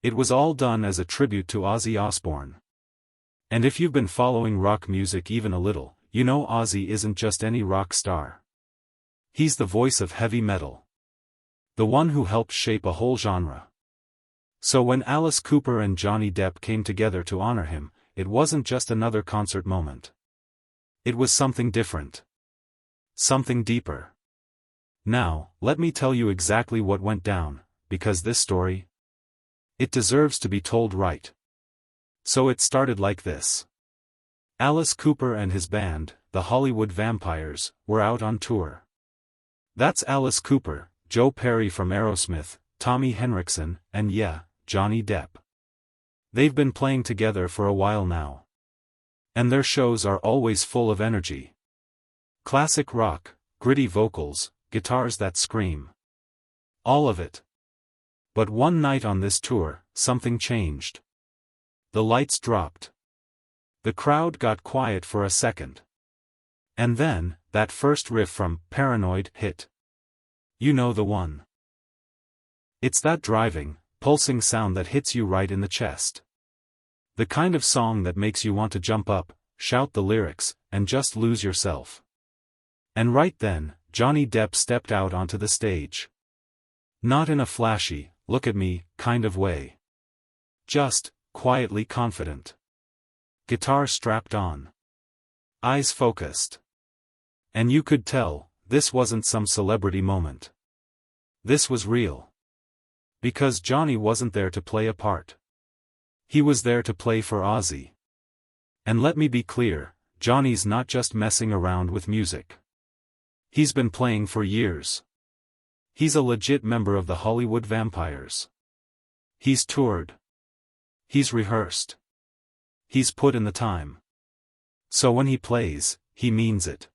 It was all done as a tribute to Ozzy Osbourne. And if you've been following rock music even a little, you know Ozzy isn't just any rock star. He's the voice of heavy metal. The one who helped shape a whole genre. So when Alice Cooper and Johnny Depp came together to honor him, it wasn't just another concert moment. It was something different. Something deeper. Now, let me tell you exactly what went down, because this story, it deserves to be told right. So it started like this. Alice Cooper and his band, the Hollywood Vampires, were out on tour. That's Alice Cooper, Joe Perry from Aerosmith, Tommy Henriksen, and yeah, Johnny Depp. They've been playing together for a while now. And their shows are always full of energy. Classic rock, gritty vocals, guitars that scream. All of it. But one night on this tour, something changed. The lights dropped. The crowd got quiet for a second. And then, that first riff from Paranoid hit. You know the one. It's that driving, pulsing sound that hits you right in the chest. The kind of song that makes you want to jump up, shout the lyrics, and just lose yourself. And right then, Johnny Depp stepped out onto the stage. Not in a flashy, look at me, kind of way. Just, quietly confident. Guitar strapped on. Eyes focused. And you could tell, this wasn't some celebrity moment. This was real. Because Johnny wasn't there to play a part. He was there to play for Ozzy. And let me be clear, Johnny's not just messing around with music. He's been playing for years. He's a legit member of the Hollywood Vampires. He's toured. He's rehearsed. He's put in the time. So when he plays, he means it.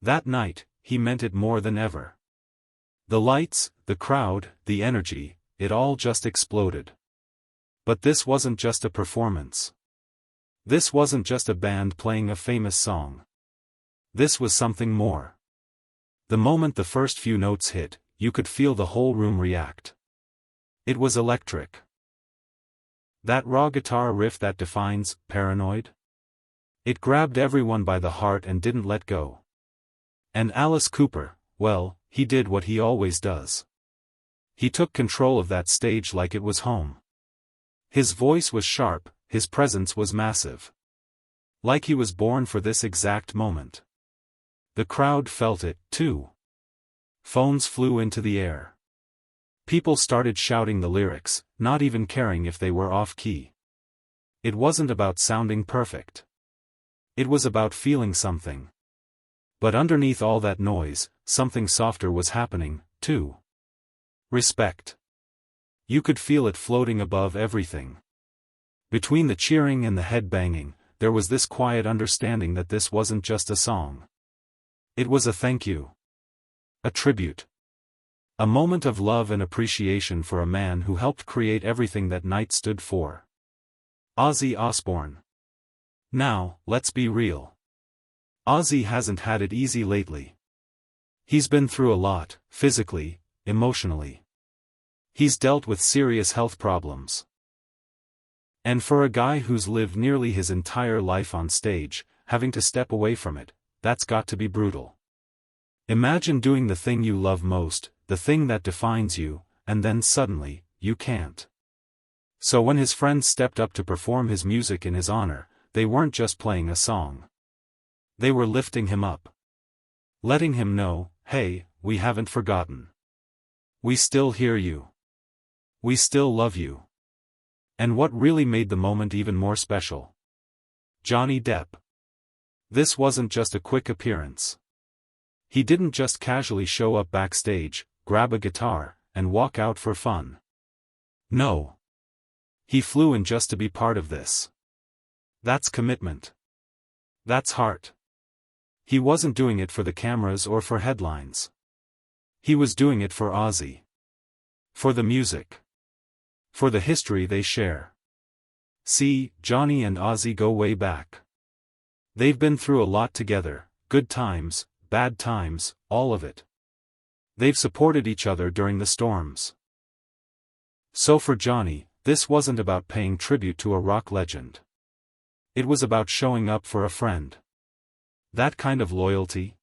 That night, he meant it more than ever. The lights, the crowd, the energy, it all just exploded. But this wasn't just a performance. This wasn't just a band playing a famous song. This was something more. The moment the first few notes hit, you could feel the whole room react. It was electric. That raw guitar riff that defines Paranoid? It grabbed everyone by the heart and didn't let go. And Alice Cooper, well, he did what he always does. He took control of that stage like it was home. His voice was sharp, his presence was massive. Like he was born for this exact moment. The crowd felt it, too. Phones flew into the air. People started shouting the lyrics, not even caring if they were off-key. It wasn't about sounding perfect. It was about feeling something. But underneath all that noise, something softer was happening, too. Respect. You could feel it floating above everything. Between the cheering and the head-banging, there was this quiet understanding that this wasn't just a song. It was a thank you. A tribute. A moment of love and appreciation for a man who helped create everything that night stood for. Ozzy Osbourne. Now, let's be real. Ozzy hasn't had it easy lately. He's been through a lot, physically, emotionally. He's dealt with serious health problems. And for a guy who's lived nearly his entire life on stage, having to step away from it, that's got to be brutal. Imagine doing the thing you love most, the thing that defines you, and then suddenly, you can't. So when his friends stepped up to perform his music in his honor, they weren't just playing a song. They were lifting him up. Letting him know, hey, we haven't forgotten. We still hear you. We still love you. And what really made the moment even more special? Johnny Depp. This wasn't just a quick appearance. He didn't just casually show up backstage, grab a guitar, and walk out for fun. No. He flew in just to be part of this. That's commitment. That's heart. He wasn't doing it for the cameras or for headlines. He was doing it for Ozzy. For the music. For the history they share. See, Johnny and Ozzy go way back. They've been through a lot together, good times, bad times, all of it. They've supported each other during the storms. So for Johnny, this wasn't about paying tribute to a rock legend. It was about showing up for a friend. That kind of loyalty?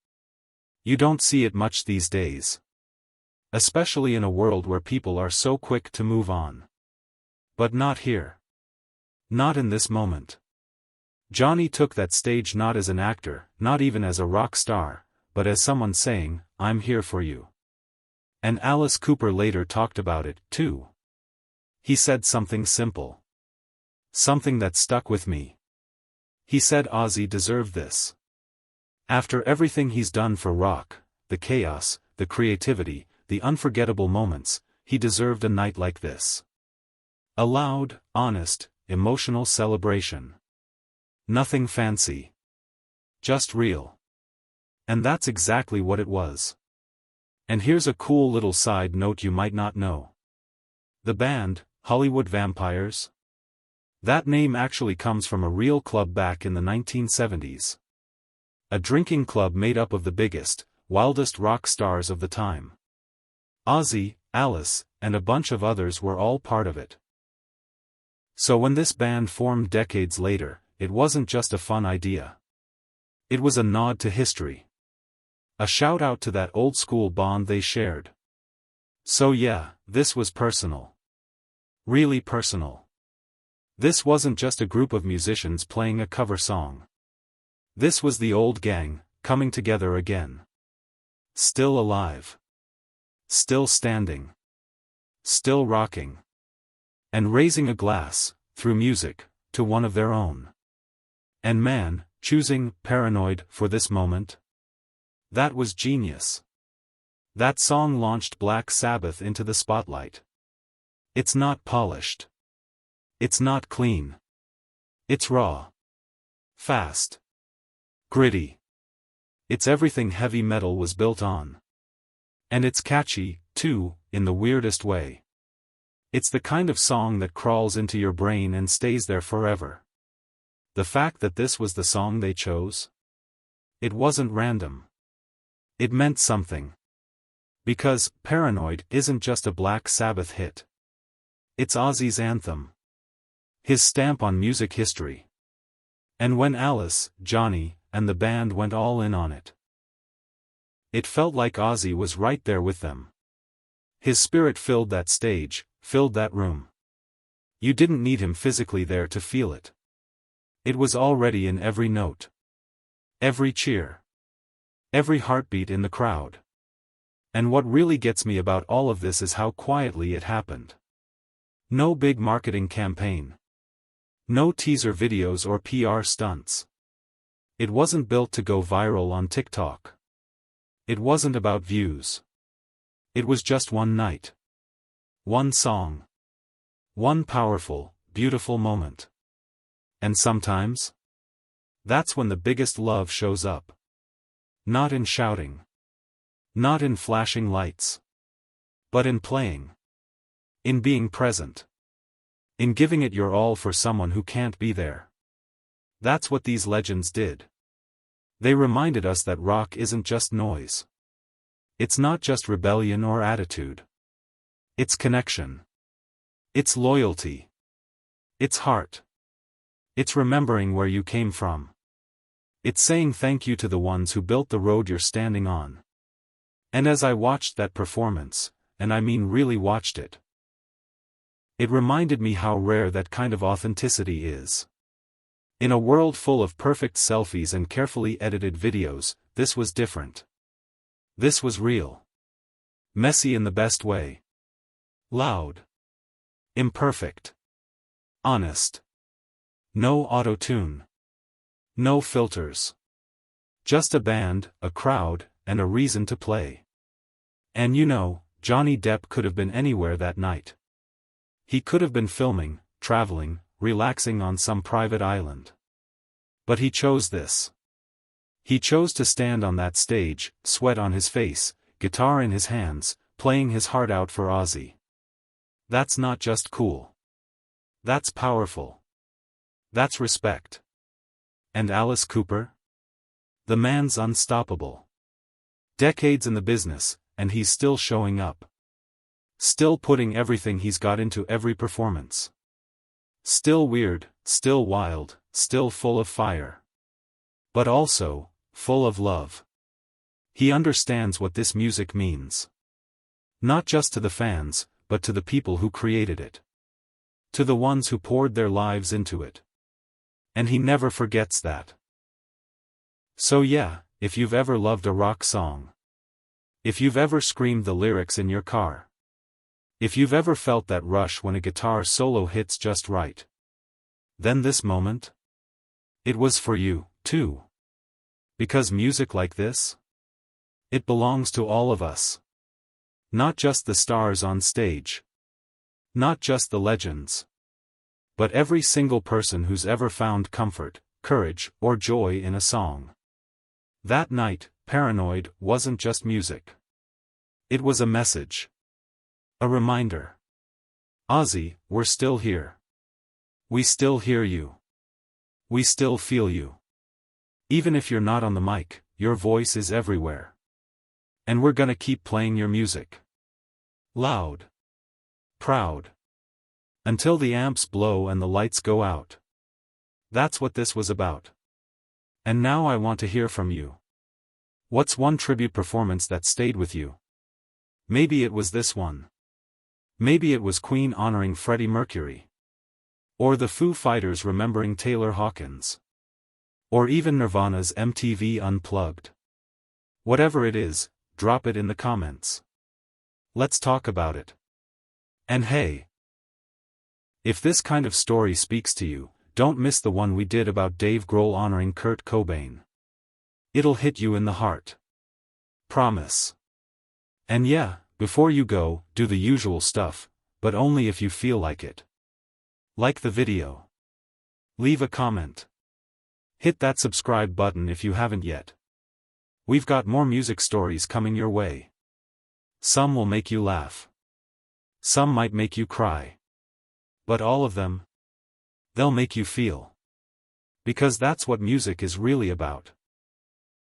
You don't see it much these days. Especially in a world where people are so quick to move on. But not here. Not in this moment. Johnny took that stage not as an actor, not even as a rock star, but as someone saying, "I'm here for you." And Alice Cooper later talked about it, too. He said something simple. Something that stuck with me. He said Ozzy deserved this. After everything he's done for rock, the chaos, the creativity, the unforgettable moments, he deserved a night like this. A loud, honest, emotional celebration. Nothing fancy. Just real. And that's exactly what it was. And here's a cool little side note you might not know. The band, Hollywood Vampires? That name actually comes from a real club back in the 1970s. A drinking club made up of the biggest, wildest rock stars of the time. Ozzy, Alice, and a bunch of others were all part of it. So when this band formed decades later, it wasn't just a fun idea. It was a nod to history. A shout out to that old school bond they shared. So yeah, this was personal. Really personal. This wasn't just a group of musicians playing a cover song. This was the old gang, coming together again. Still alive. Still standing. Still rocking. And raising a glass, through music, to one of their own. And man, choosing Paranoid for this moment? That was genius. That song launched Black Sabbath into the spotlight. It's not polished. It's not clean. It's raw. Fast. Gritty. It's everything heavy metal was built on. And it's catchy, too, in the weirdest way. It's the kind of song that crawls into your brain and stays there forever. The fact that this was the song they chose? It wasn't random. It meant something. Because Paranoid isn't just a Black Sabbath hit. It's Ozzy's anthem. His stamp on music history. And when Alice, Johnny, and the band went all in on it, it felt like Ozzy was right there with them. His spirit filled that stage, filled that room. You didn't need him physically there to feel it. It was already in every note. Every cheer. Every heartbeat in the crowd. And what really gets me about all of this is how quietly it happened. No big marketing campaign. No teaser videos or PR stunts. It wasn't built to go viral on TikTok. It wasn't about views. It was just one night. One song. One powerful, beautiful moment. And sometimes, that's when the biggest love shows up. Not in shouting. Not in flashing lights. But in playing. In being present. In giving it your all for someone who can't be there. That's what these legends did. They reminded us that rock isn't just noise. It's not just rebellion or attitude. It's connection. It's loyalty. It's heart. It's remembering where you came from. It's saying thank you to the ones who built the road you're standing on. And as I watched that performance, and I mean really watched it, it reminded me how rare that kind of authenticity is. In a world full of perfect selfies and carefully edited videos, this was different. This was real. Messy in the best way. Loud. Imperfect. Honest. No auto-tune. No filters. Just a band, a crowd, and a reason to play. And you know, Johnny Depp could have been anywhere that night. He could have been filming, traveling, relaxing on some private island. But he chose this. He chose to stand on that stage, sweat on his face, guitar in his hands, playing his heart out for Ozzy. That's not just cool. That's powerful. That's respect. And Alice Cooper? The man's unstoppable. Decades in the business, and he's still showing up. Still putting everything he's got into every performance. Still weird, still wild, still full of fire. But also, full of love. He understands what this music means. Not just to the fans, but to the people who created it. To the ones who poured their lives into it. And he never forgets that. So yeah, if you've ever loved a rock song. If you've ever screamed the lyrics in your car. If you've ever felt that rush when a guitar solo hits just right. Then this moment? It was for you, too. Because music like this? It belongs to all of us. Not just the stars on stage. Not just the legends. But every single person who's ever found comfort, courage, or joy in a song. That night, Paranoid wasn't just music. It was a message. A reminder. Ozzy, we're still here. We still hear you. We still feel you. Even if you're not on the mic, your voice is everywhere. And we're gonna keep playing your music. Loud. Proud. Until the amps blow and the lights go out. That's what this was about. And now I want to hear from you. What's one tribute performance that stayed with you? Maybe it was this one. Maybe it was Queen honoring Freddie Mercury. Or the Foo Fighters remembering Taylor Hawkins. Or even Nirvana's MTV Unplugged. Whatever it is, drop it in the comments. Let's talk about it. And hey, if this kind of story speaks to you, don't miss the one we did about Dave Grohl honoring Kurt Cobain. It'll hit you in the heart. Promise. And yeah, before you go, do the usual stuff, but only if you feel like it. Like the video. Leave a comment. Hit that subscribe button if you haven't yet. We've got more music stories coming your way. Some will make you laugh. Some might make you cry. But all of them, they'll make you feel. Because that's what music is really about.